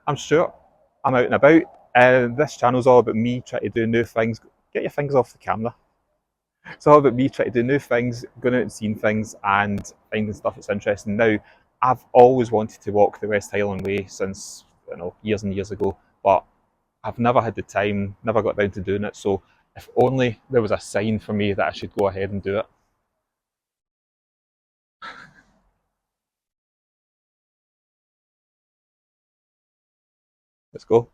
I'm Stewart. I'm out and about. This channel's all about me trying to do new things. Get your fingers off the camera. It's all about me trying to do new things, going out and seeing things and finding stuff that's interesting. Now, I've always wanted to walk the West Highland Way since, years and years ago, but I've never had the time, never got down to doing it. So if only there was a sign for me that I should go ahead and do it. Let's go.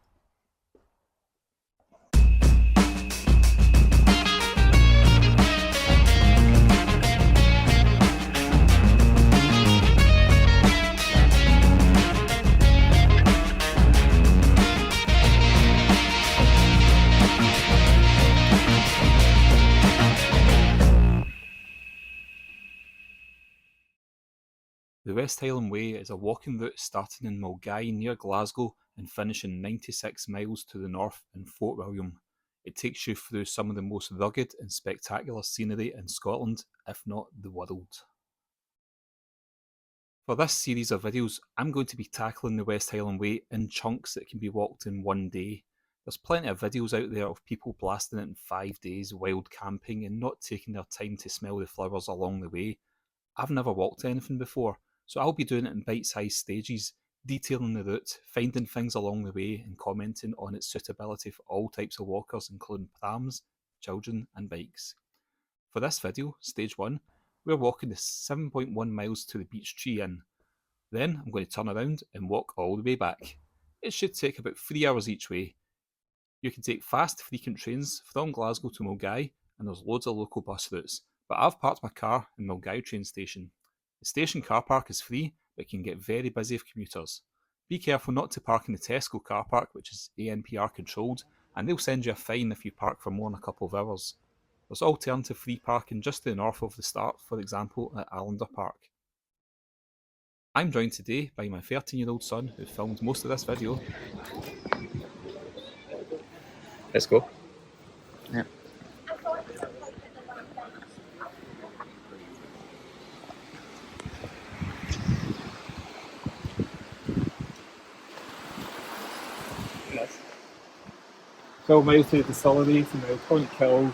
The West Highland Way is a walking route starting in Milngavie near Glasgow and finishing 96 miles to the north in Fort William. It takes you through some of the most rugged and spectacular scenery in Scotland, if not the world. For this series of videos, I'm going to be tackling the West Highland Way in chunks that can be walked in one day. There's plenty of videos out there of people blasting it in 5 days, wild camping and not taking their time to smell the flowers along the way. I've never walked anything before, so I'll be doing it in bite-sized stages, detailing the route, finding things along the way and commenting on its suitability for all types of walkers including prams, children and bikes. For this video, stage 1, we're walking the 7.1 miles to the Beech Tree Inn. Then I'm going to turn around and walk all the way back. It should take about 3 hours each way. You can take fast, frequent trains from Glasgow to Milngavie and there's loads of local bus routes, but I've parked my car in Milngavie train station. The station car park is free, but can get very busy with commuters. Be careful not to park in the Tesco car park, which is ANPR controlled, and they'll send you a fine if you park for more than a couple of hours. There's alternative free parking just to the north of the start, for example at Allender Park. I'm joined today by my 13-year-old son who filmed most of this video. Let's go. Yeah. Yes. 12 miles to the distillery from the Iconic Hill,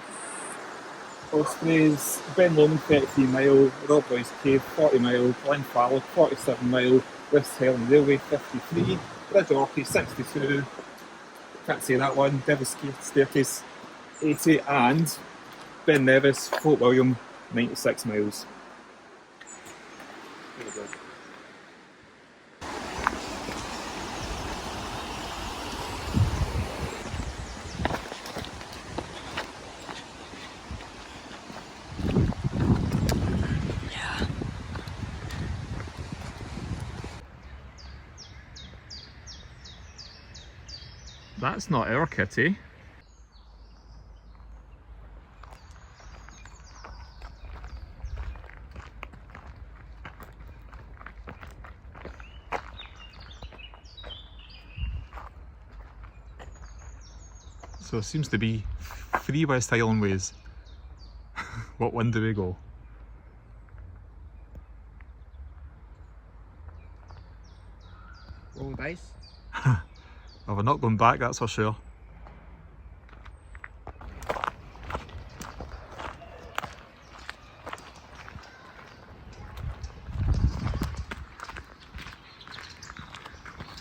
Ospreys, Ben Lomond 33 mile, Rob Boy's Cave 40 mile, Glen Fallow 47 mile, West Highland Railway 53, Bridge Orchy 62, can't say that one, Devil's Staircase 80 and Ben Nevis, Fort William 96 miles. There we go. That's not our kitty. So it seems to be 3 West Highland Ways. What one do we go? Roll the dice. Well, we're not going back, that's for sure.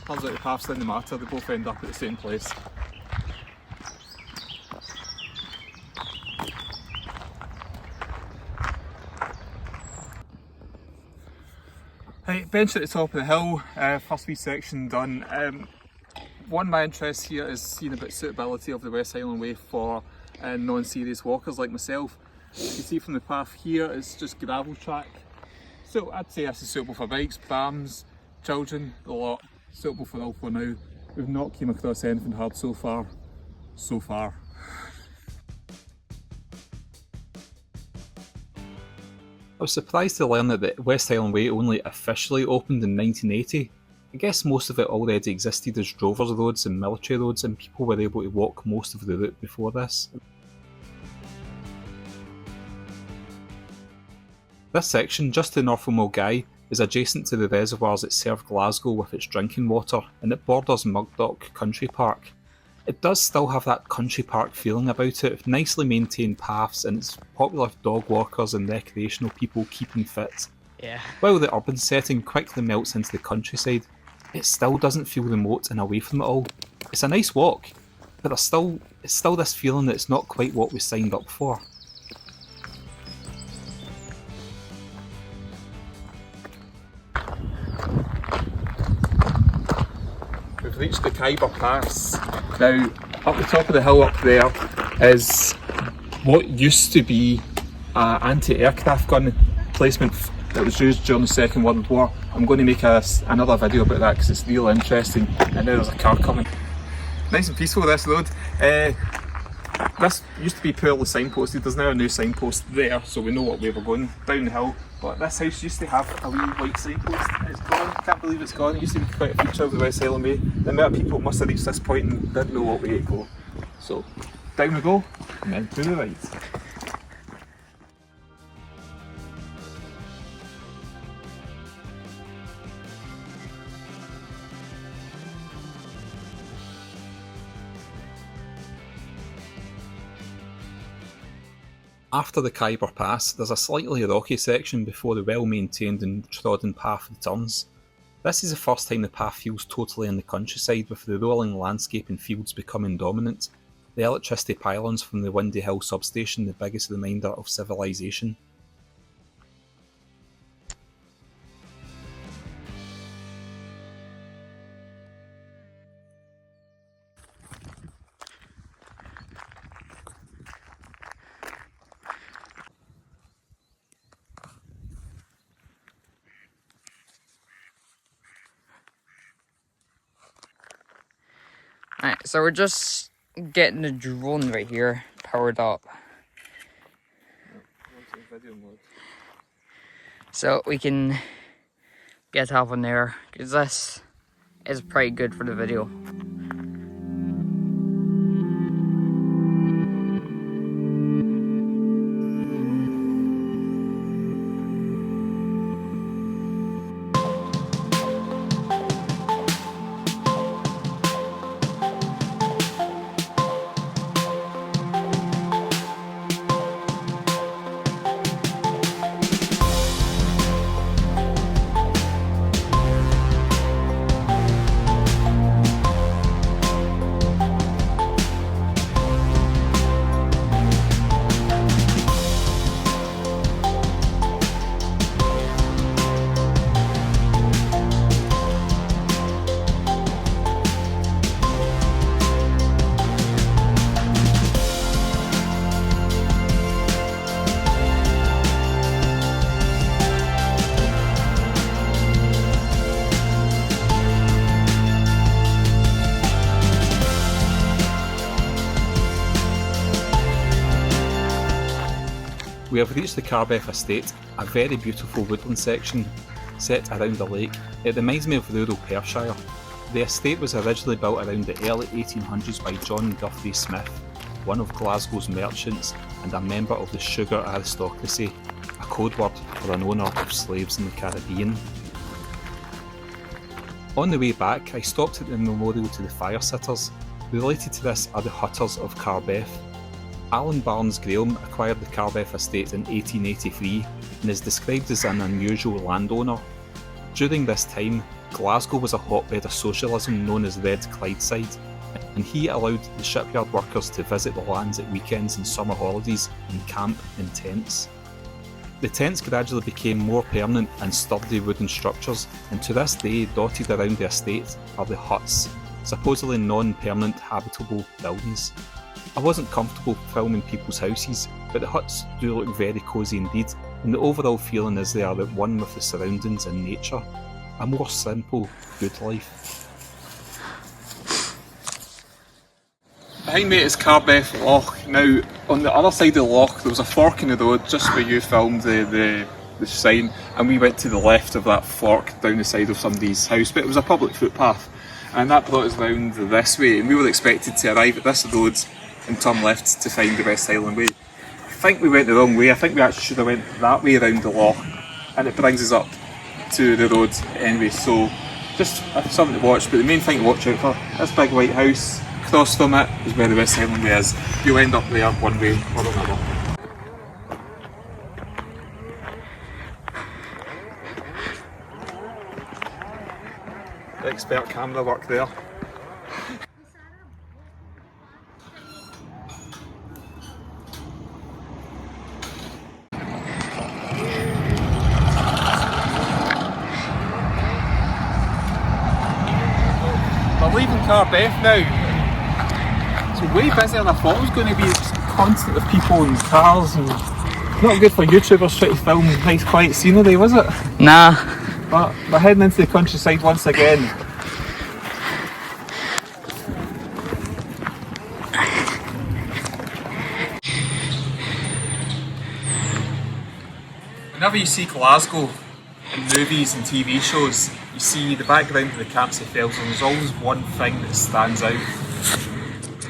Turns out the paths didn't matter, they both end up at the same place. Right, bench at the top of the hill, first wee section done. One of my interests here is seeing about suitability of the West Highland Way for non-serious walkers like myself. You can see from the path here it's just gravel track. So I'd say this is suitable for bikes, prams, children, the lot. Suitable for all for now. We've not came across anything hard so far. I was surprised to learn that the West Highland Way only officially opened in 1980. I guess most of it already existed as drovers roads and military roads and people were able to walk most of the route before this. This section, just to the north of Milngavie, is adjacent to the reservoirs that serve Glasgow with its drinking water, and it borders Mugdock Country Park. It does still have that country park feeling about it, with nicely maintained paths, and it's popular with dog walkers and recreational people keeping fit. Yeah. While the urban setting quickly melts into the countryside, it still doesn't feel remote and away from it all. It's a nice walk, but it's still this feeling that it's not quite what we signed up for. We've reached the Khyber Pass. Now, up the top of the hill up there is what used to be an anti-aircraft gun placement that was used during the Second World War. I'm going to make another video about that because it's real interesting. And now there's a car coming. Nice and peaceful, this road. This used to be poorly signposted. There's now a new signpost there, so we know what way we're going down the hill. But this house used to have a wee white signpost. It's gone. Can't believe it's gone. It used to be quite a feature of the West Highland Way. The amount of people must have reached this point and didn't know what way to go. So down we go, and then to the right. After the Khyber Pass, there's a slightly rocky section before the well-maintained and trodden path returns. This is the first time the path feels totally in the countryside, with the rolling landscape and fields becoming dominant. The electricity pylons from the Windy Hill substation the biggest reminder of civilization. Alright, so we're just getting the drone right here powered up. So we can get up on there, because this is pretty good for the video. We have reached the Carbeth Estate, a very beautiful woodland section set around a lake. It reminds me of rural Perthshire. The estate was originally built around the early 1800s by John Guthrie Smith, one of Glasgow's merchants and a member of the sugar aristocracy, a code word for an owner of slaves in the Caribbean. On the way back, I stopped at the memorial to the fire sitters. Related to this are the Hutters of Carbeth. Alan Barnes Graham acquired the Carbeth Estate in 1883 and is described as an unusual landowner. During this time, Glasgow was a hotbed of socialism known as Red Clydeside, and he allowed the shipyard workers to visit the lands at weekends and summer holidays and camp in tents. The tents gradually became more permanent and sturdy wooden structures, and to this day dotted around the estate are the huts, supposedly non-permanent habitable buildings. I wasn't comfortable filming people's houses, but the huts do look very cosy indeed, and the overall feeling is they are at one with the surroundings and nature. A more simple, good life. Behind me is Carbeth Loch. Now, on the other side of the loch there was a fork in the road just where you filmed the sign, and we went to the left of that fork down the side of somebody's house, but it was a public footpath, and that brought us round this way, and we were expected to arrive at this road and turn left to find the West Highland Way. I think we went the wrong way. I think we actually should have went that way around the loch, and it brings us up to the road anyway, so just something to watch. But the main thing to watch out for, this big white house, across from it is where the West Highland Way is. You'll end up there one way or another. Expert camera work there. We're leaving Carbeth now. It's way busier than I thought it was going to be. It's constant with people and cars, and not good for YouTubers trying to film nice quiet scenery, was it? Nah. But we're heading into the countryside once again. Whenever you see Glasgow in movies and TV shows, you see the background of the Campsie Fells, and there's always one thing that stands out.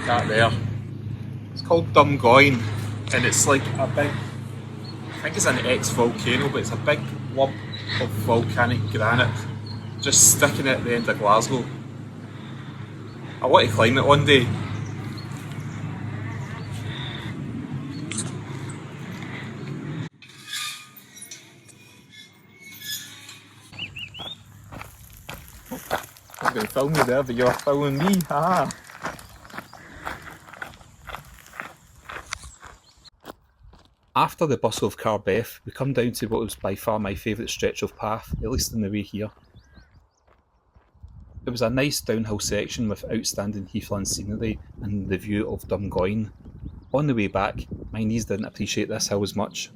That there. It's called Dumgoyne, and it's like a big, I think it's an ex-volcano, but it's a big lump of volcanic granite just sticking at the end of Glasgow. I want to climb it one day. I was going to film you there, but you're filming me, haha. After the bustle of Carbeth, we come down to what was by far my favourite stretch of path, at least in the way here. It was a nice downhill section with outstanding heathland scenery and the view of Dumgoyne. On the way back, my knees didn't appreciate this hill as much.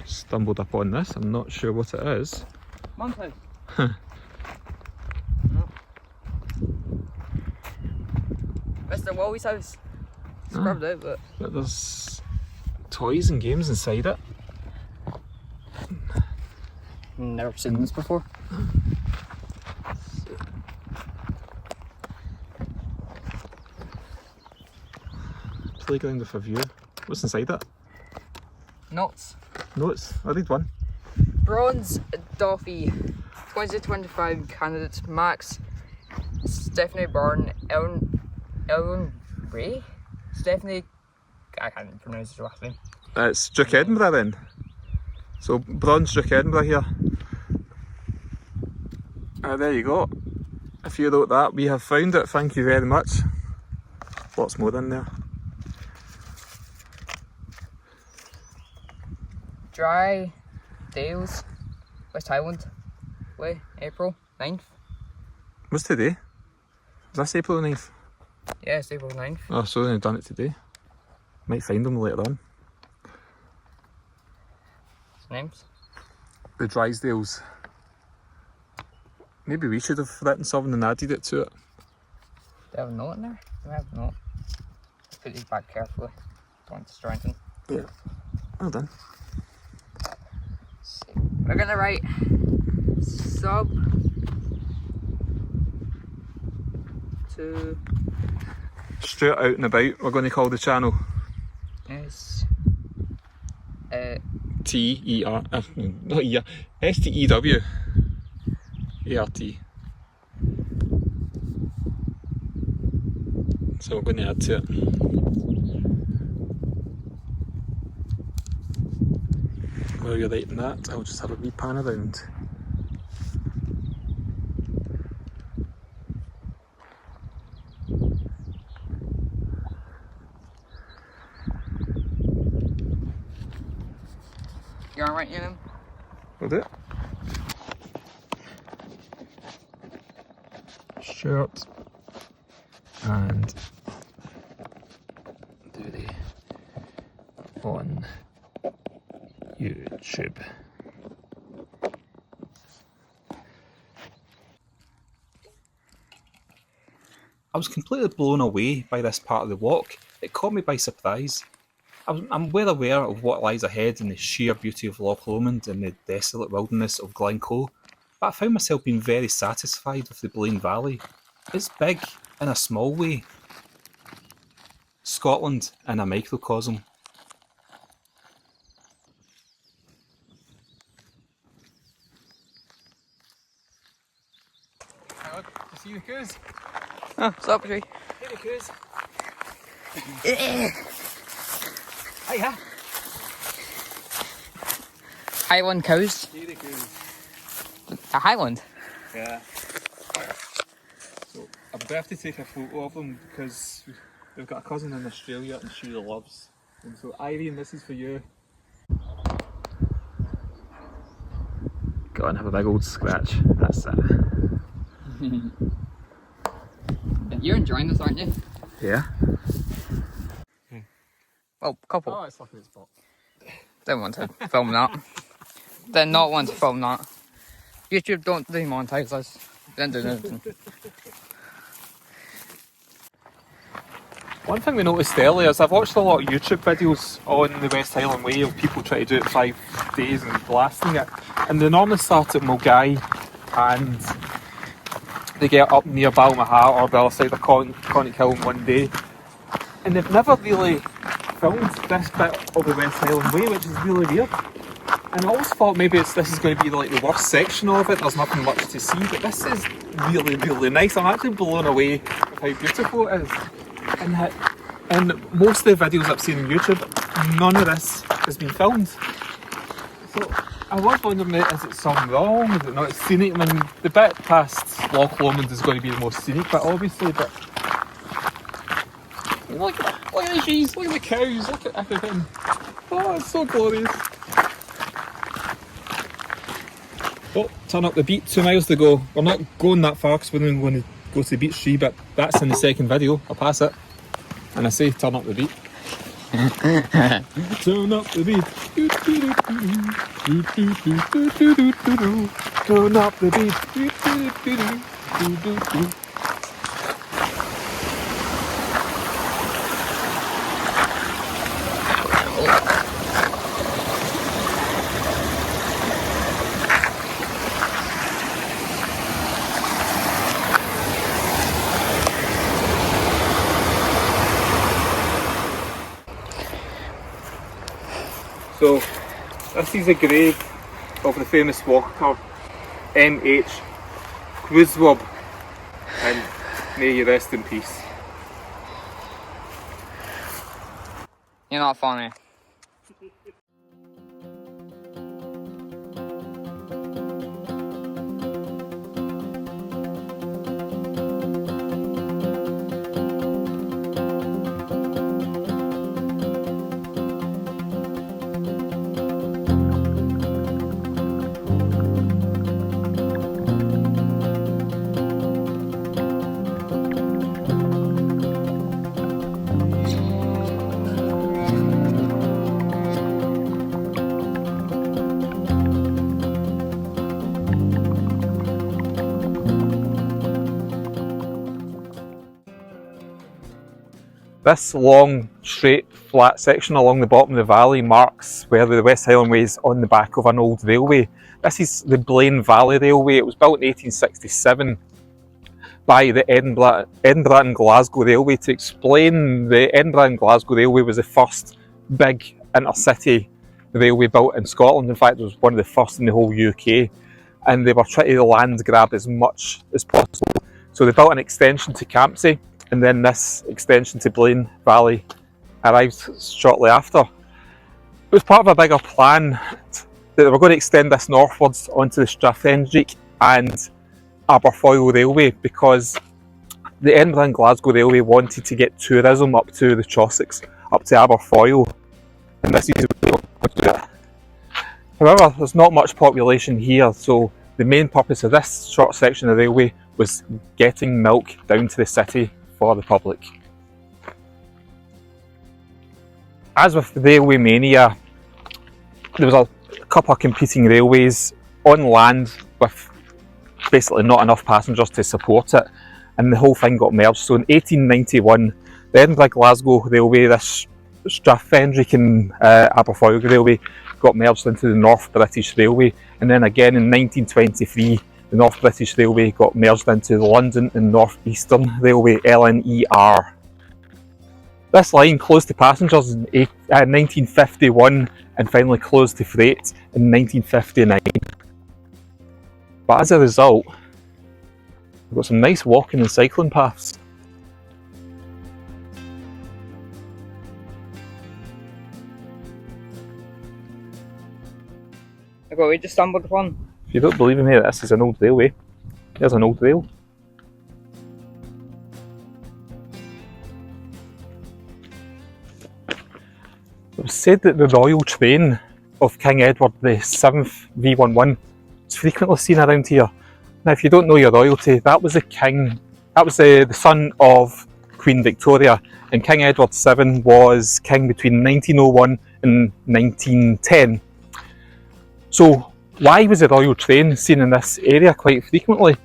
Stumbled upon this, I'm not sure what it is. Monthly. Mr. Wally's house. It's carved out, but there's toys and games inside it. Never seen this before. Playground with a view. What's inside it? Notes. Notes. I read one. Bronze Doffy, 2025 candidates Max, Stephanie Byrne, Ellen Ray? Stephanie, I can't even pronounce his last name. It's Duke Edinburgh then. So bronze Duke Edinburgh here. There you go. If you wrote that, we have found it. Thank you very much. Lots more in there. Dry Dales, West Highland Way, April 9th. What's today? Is this April 9th? Yeah, it's April 9th. Oh, so they've done it today. Might find them later on. Names? The Drysdales. Maybe we should have written something and added it to it. Do I have a note in there? Do I have a note? Put these back carefully. Don't want to strengthen. Yeah. Well done. We're gonna write sub to Stewart Out and About, we're going to call the channel. S T-E-R, not E-R, S-T-E-W A-R-T. So we're going to add to it. While you're writing that, I'll just have a wee pan around. You alright, you know? Will do it. Shirt and duty on YouTube. I was completely blown away by this part of the walk. It caught me by surprise. I'm well aware of what lies ahead in the sheer beauty of Loch Lomond and the desolate wilderness of Glencoe, but I found myself being very satisfied with the Blaine Valley. It's big in a small way. Scotland in a microcosm. You see the coos? Oh, what's up, Tree? Hey, the coos. Hiya. Highland cows. Hey, the coos. A Highland? Yeah. So I'm going to have to take a photo of them because we've got a cousin in Australia and she loves. And so Irene, this is for you. Go on, have a big old scratch. That's it. You're enjoying this, aren't you? Yeah. Well, couple. Oh, it's looking at spot. Didn't want to film that. Did not want to film that. YouTube don't demonetize us. Didn't do anything. One thing we noticed earlier is I've watched a lot of YouTube videos on the West Highland Way of people trying to do it 5 days and blasting it. And they normally start at Milngavie and they get up near Balmahat or the other side of Conic Hill in one day. And they've never really filmed this bit of the West Highland Way, which is really weird. And I always thought maybe this is going to be like the worst section of it, there's nothing much to see, but this is really, really nice. I'm actually blown away with how beautiful it is. And most of the videos I've seen on YouTube, none of this has been filmed. So I was wondering, is it something wrong? Is it not scenic? I mean, the bit past Loch Lomond is going to be the most scenic bit, obviously, but look at the trees, look at the cows, look at everything. Oh, it's so glorious. Oh, turn up the beat, 2 miles to go. We're not going that far because we're going to go to the Beech Tree, but that's in the second video. I'll pass it. And I say, turn up the beat. Turn up the beat. Turn up the beat. So, this is a grave of the famous walker M.H. Cruiswab, and may you rest in peace. You're not funny. This long, straight, flat section along the bottom of the valley marks where the West Highland Way is on the back of an old railway. This is the Blaine Valley Railway. It was built in 1867 by the Edinburgh and Glasgow Railway. To explain, the Edinburgh and Glasgow Railway was the first big intercity railway built in Scotland. In fact, it was one of the first in the whole UK. And they were trying to land grab as much as possible. So they built an extension to Campsie, and then this extension to Blaine Valley arrived shortly after. It was part of a bigger plan that they were going to extend this northwards onto the Strathendrick and Aberfoyle Railway because the Edinburgh and Glasgow Railway wanted to get tourism up to the Trossachs, up to Aberfoyle, and this is the way they were to do it. However, there's not much population here, so the main purpose of this short section of the railway was getting milk down to the city for the public. As with the railway mania, there was a couple of competing railways on land with basically not enough passengers to support it, and the whole thing got merged. So in 1891, the Edinburgh-Glasgow Railway, this Strathendrick and Aberfoyle Railway, got merged into the North British Railway, and then again in 1923 the North British Railway got merged into the London and North Eastern Railway (LNER). This line closed to passengers in 1951 and finally closed to freight in 1959. But as a result, we've got some nice walking and cycling paths. Look what we just stumbled upon. If you don't believe me, this is an old railway. There's an old rail. It was said that the royal train of King Edward VII V11 is frequently seen around here. Now, if you don't know your royalty, that was the king, that was the son of Queen Victoria, and King Edward VII was king between 1901 and 1910. So, why was the royal train seen in this area quite frequently?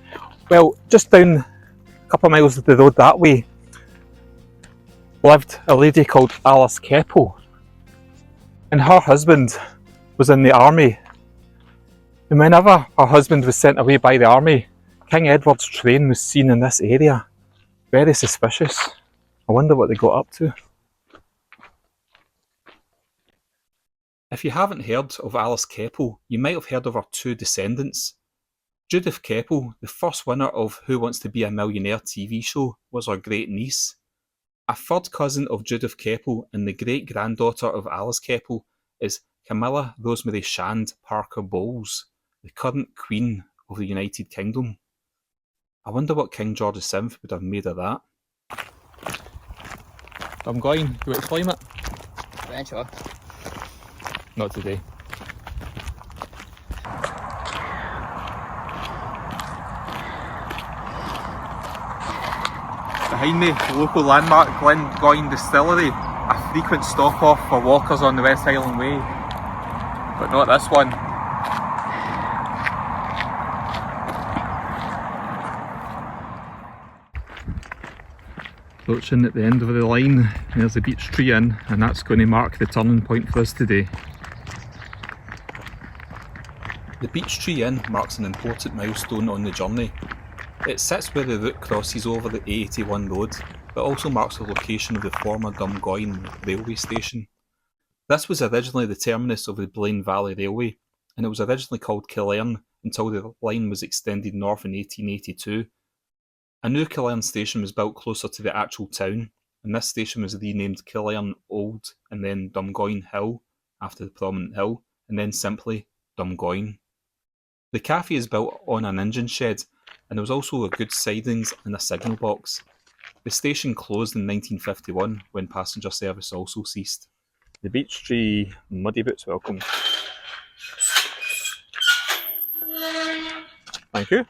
Well, just down a couple of miles of the road that way lived a lady called Alice Keppel, and her husband was in the army. And whenever her husband was sent away by the army, King Edward's train was seen in this area. Very suspicious. I wonder what they got up to. If you haven't heard of Alice Keppel, you might have heard of her two descendants. Judith Keppel, the first winner of Who Wants to Be a Millionaire TV show, was her great niece. A third cousin of Judith Keppel and the great-granddaughter of Alice Keppel is Camilla Rosemary Shand Parker Bowles, the current Queen of the United Kingdom. I wonder what King George VII would have made of that. Dumgoyne, do you want to climb it? Eventually. Not today. Behind me, the local landmark Dumgoyne Distillery, a frequent stop off for walkers on the West Highland Way. But not this one. Approaching at the end of the line, there's the Beech Tree Inn, and that's going to mark the turning point for us today. The Beech Tree Inn marks an important milestone on the journey. It sits where the route crosses over the A81 road, but also marks the location of the former Dumgoyne Railway Station. This was originally the terminus of the Blaine Valley Railway, and it was originally called Killearn until the line was extended north in 1882. A new Killearn station was built closer to the actual town, and this station was renamed Killearn Old and then Dumgoyne Hill, after the prominent hill, and then simply Dumgoyne. The cafe is built on an engine shed, and there was also a goods sidings and a signal box. The station closed in 1951 when passenger service also ceased. The Beech Tree Muddy Boots, welcome. Thank you.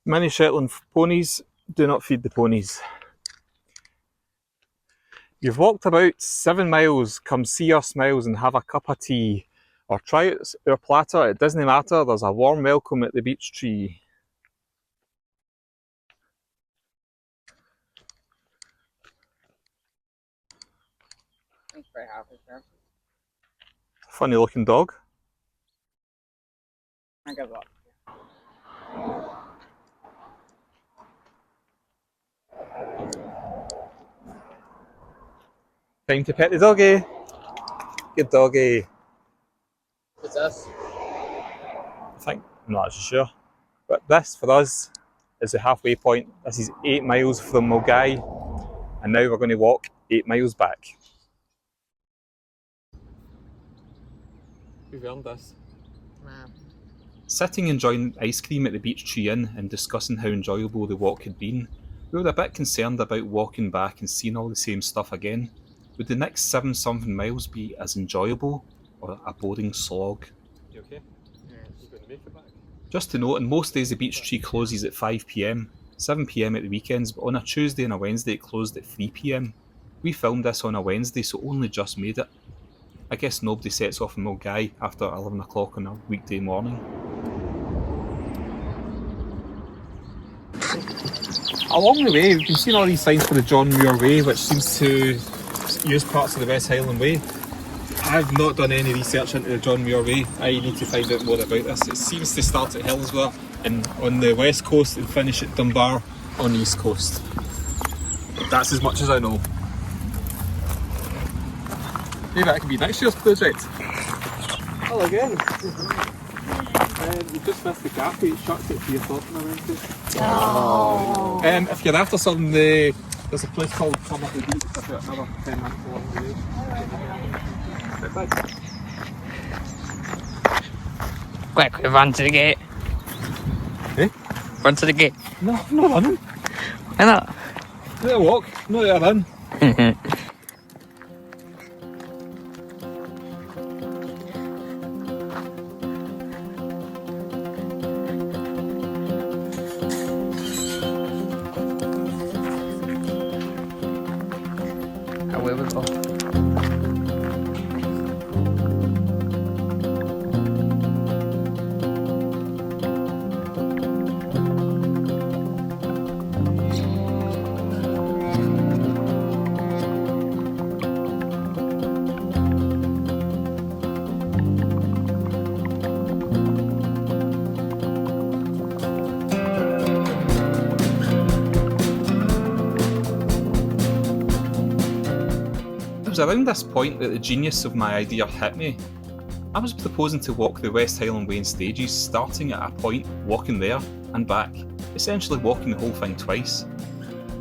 Many Shetland ponies do not feed the ponies. You've walked about 7 miles, come see our smiles and have a cup of tea. Or try out our platter, it doesn't matter, there's a warm welcome at the Beech Tree. He's very happy there. Funny looking dog. I give up. Time to pet the doggy. Good doggy. What's this? I think, I'm not actually sure. But this for us is the halfway point. This is 8 miles from Milngavie, and now we're going to walk 8 miles back. We've earned this. Nah. Sitting enjoying ice cream at the Beech Tree Inn and discussing how enjoyable the walk had been, we were a bit concerned about walking back and seeing all the same stuff again. Would the next 7-something miles be as enjoyable or a boring slog? You okay? Yeah. You going to make it back? Just to note, on most days the Beech Tree closes at 5 PM, 7 PM at the weekends, but on a Tuesday and a Wednesday it closed at 3 PM. We filmed this on a Wednesday, so only just made it. I guess nobody sets off in Milngavie after 11 o'clock on a weekday morning. Along the way, we can see all these signs for the John Muir Way, which seems to use parts of the West Highland Way. I've not done any research into the John Muir Way. I need to find out more about this. It seems to start at Hillsborough and on the west coast and finish at Dunbar on the east coast. But that's as much as I know. Maybe that could be next year's project. Hello again. You just missed the cafe, it shuts at 3 o'clock on a Wednesday. Oh. If you're after something, there's a place called Carbeth Estate, it's about another 10 minutes along the way. Right back. Quick, run to the gate. Eh? Run to the gate. No, I'm not running. Why not? I'm gonna walk, not gonna run. Away we go. It was around this point that the genius of my idea hit me. I was proposing to walk the West Highland Way in stages, starting at a point, walking there and back, essentially walking the whole thing twice.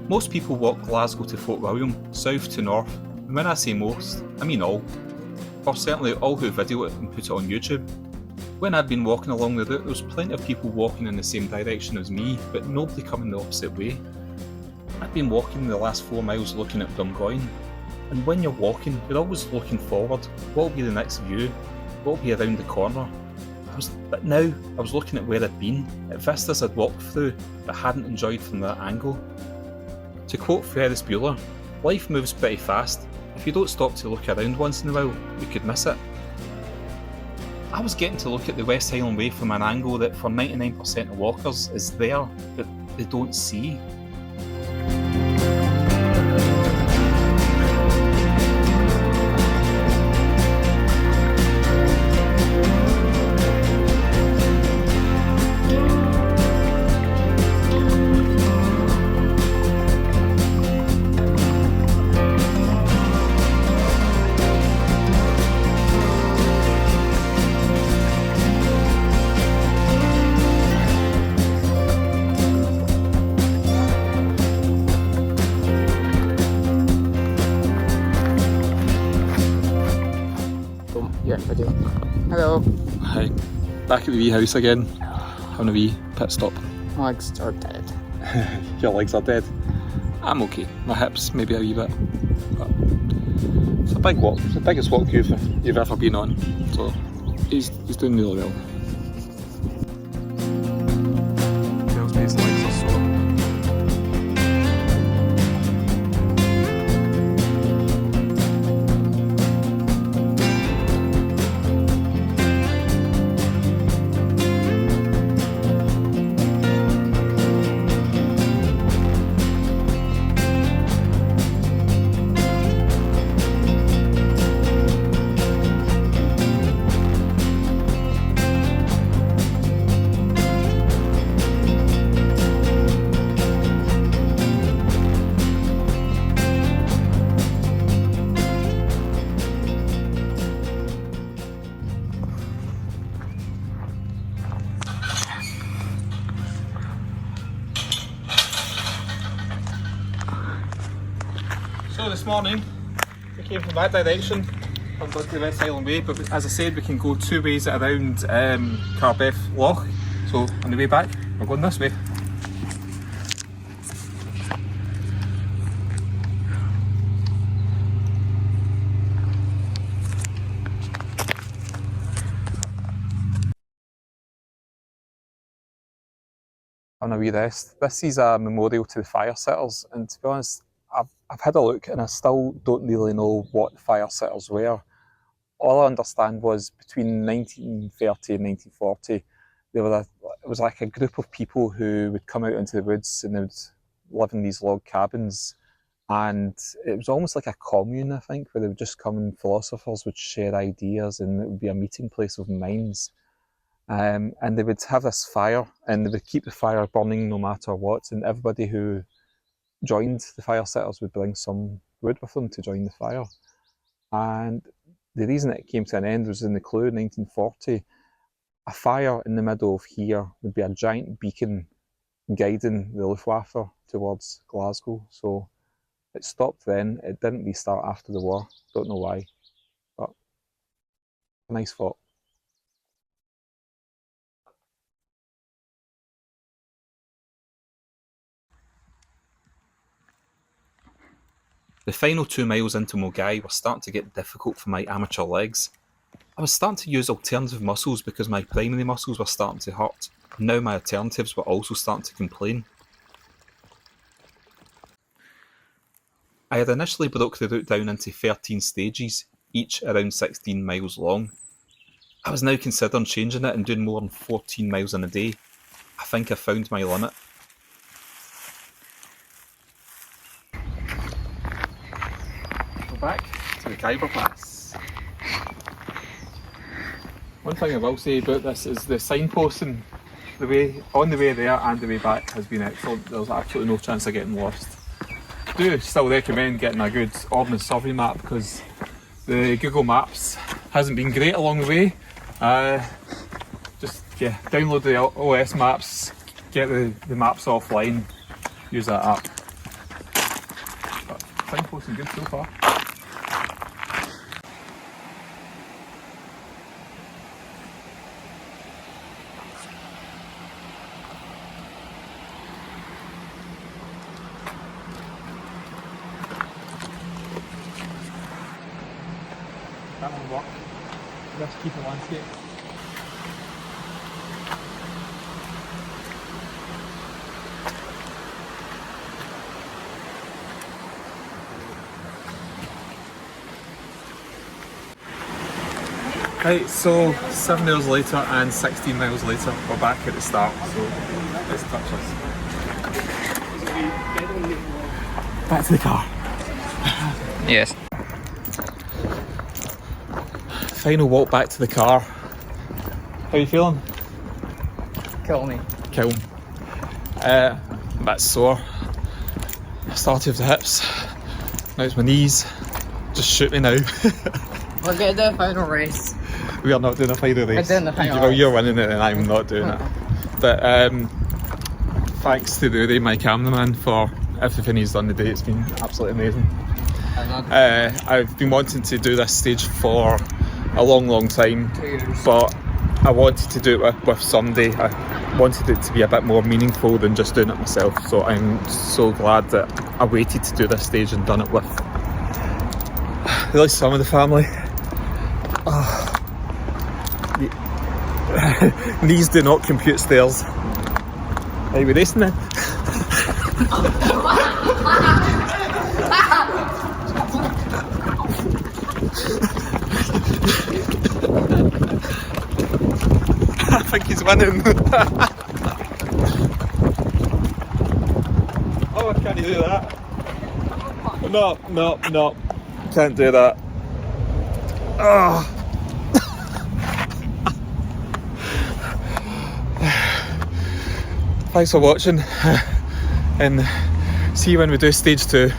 Most people walk Glasgow to Fort William, south to north, and when I say most, I mean all. Or certainly all who video it and put it on YouTube. When I'd been walking along the route, there was plenty of people walking in the same direction as me, but nobody coming the opposite way. I'd been walking the last 4 miles looking at Dumgoyne. And when you're walking, you're always looking forward. What will be the next view? What will be around the corner? But now, I was looking at where I'd been, at vistas I'd walked through, but hadn't enjoyed from that angle. To quote Ferris Bueller, life moves pretty fast. If you don't stop to look around once in a while, you could miss it. I was getting to look at the West Highland Way from an angle that for 99% of walkers is there, but they don't see. Hello. Hi. Back at the wee house again, having a wee pit stop. My legs are dead. Your legs are dead. I'm okay. My hips maybe a wee bit. But it's a big walk. It's the biggest walk you've ever been on. So he's doing really well. His legs are sore. So this morning we came from that direction from the West Highland Way, but as I said we can go 2 ways around Carbeth Loch. So on the way back we're going this way. On a wee rest. This is a memorial to the fire sitters, and to be honest, I've had a look and I still don't really know what the fire sitters were. All I understand was between 1930 and 1940, it was like a group of people who would come out into the woods and they would live in these log cabins. And it was almost like a commune, I think, where they would just come and philosophers would share ideas, and it would be a meeting place of minds. And they would have this fire, and they would keep the fire burning no matter what, and everybody who joined the fire sitters would bring some wood with them to join the fire. And the reason it came to an end was in the Clue in 1940. A fire in the middle of here would be a giant beacon guiding the Luftwaffe towards Glasgow. So it stopped then. It didn't restart after the war. Don't know why, but a nice thought. The final 2 miles into Milngavie were starting to get difficult for my amateur legs. I was starting to use alternative muscles because my primary muscles were starting to hurt, and now my alternatives were also starting to complain. I had initially broke the route down into 13 stages, each around 16 miles long. I was now considering changing it and doing more than 14 miles in a day. I think I found my limit. We're back to the Khyber Pass. One thing I will say about this is the signposting, the way on the way there and the way back has been excellent. There's absolutely no chance of getting lost. I do still recommend getting a good ordnance survey map because the Google Maps hasn't been great along the way. Just download the OS maps, get the maps offline, use that app. But signposting good so far. That won't work. Let's keep the landscape. Right, so 7 hours later and 16 miles later, we're back at the start, so let's touch us. Back to the car. Yes. Final walk back to the car. How are you feeling? Kill me. Kiln. A bit sore. Started with the hips. Now it's my knees. Just shoot me now. We're going to do a final race. We are not doing a final race. We're doing the final Well, race. you're winning it and I'm not doing it. But thanks to Rudy, my cameraman, for everything he's done today. It's been absolutely amazing. I've been wanting to do this stage for a long time, 2 years. but I wanted to do it with somebody. I wanted it to be a bit more meaningful than just doing it myself, so I'm so glad that I waited to do this stage and done it with at least some of the family. Knees do not compute stairs. Are we racing then? I think he's winning. Oh, can you do that? No, can't do that. Oh. Thanks for watching, and see you when we do stage 2.